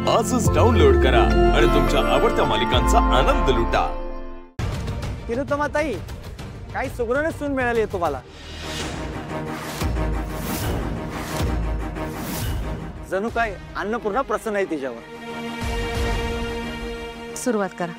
आजच डाउनलोड करा आणि तुमच्या आवडत्या मालिकांचा आनंद लुटा। तिरुतमा ताई, काही सुगरण सून मिळाली आहे तुम्हाला। जणू काय अन्नपूर्णा प्रसन्न आहे तिच्यावर। सुरुवात करा।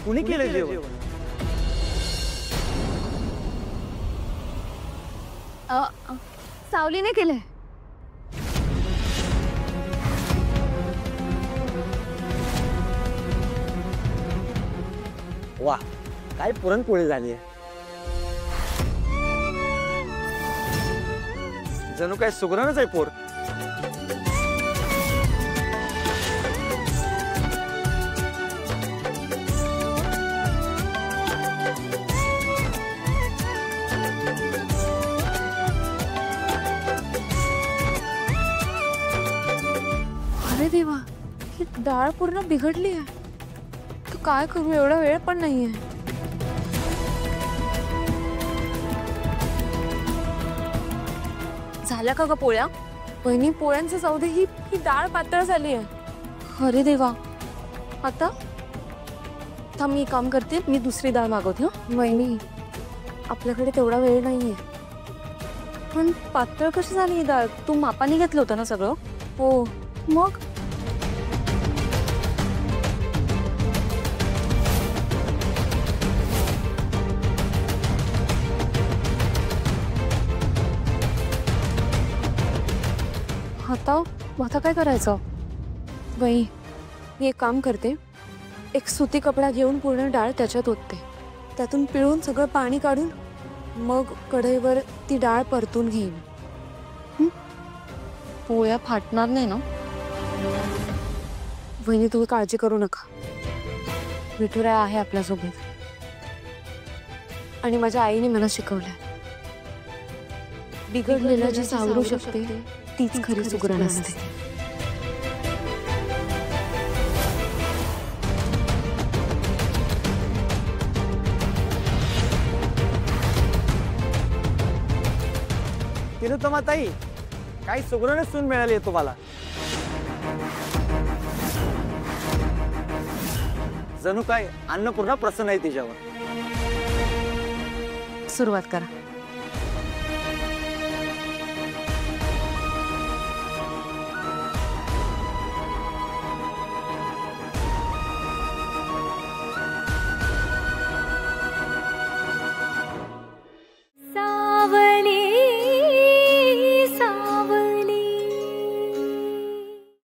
कुणी केलं जेवण? सावलीने केलंय। वा, काय पुरणपोळी झाली आहे। जणू काय सुगरणच आहे पोर। अरे देवा, ही डाळ पूर्ण बिघडली आहे। तू काय करू, एवढा वेळ पण नाहीये। झाल्या का ग पोळ्या? वहिनी, पोळ्यांचं जाऊ दे, ही डाळ पातळ झाली आहे। अरे देवा, आता थांब, मी काम करते, मी दुसरी डाळ मागवते। वहिनी, आपल्याकडे तेवढा वेळ नाहीये। पण पातळ कशी झाली ही डाळ? तू मापाने घेतलं होतं ना सगळं? हो, मग आता काय करायचं? बाई, मी एक काम करते, एक सुती कपडा घेऊन पूर्ण डाळ त्याच्यात ओतते, त्यातून पिळून सगळं पाणी काढून मग कढईवर ती डाळ परतून घेईन। पोळ्या फाटणार नाही ना? वहिनी, तुम्ही काळजी करू नका, विठुराय आहे आपल्यासोबत। आणि माझ्या आईने मला शिकवलंय, बिघडलेला जी सावरू शकते तीच खरी सुगरण असते। तिरुतमा ताई, काही सुगरण सून मिळाली आहे तुम्हाला। जणू काय अन्नपूर्णा प्रसन्न आहे तिच्यावर। सुरुवात करा।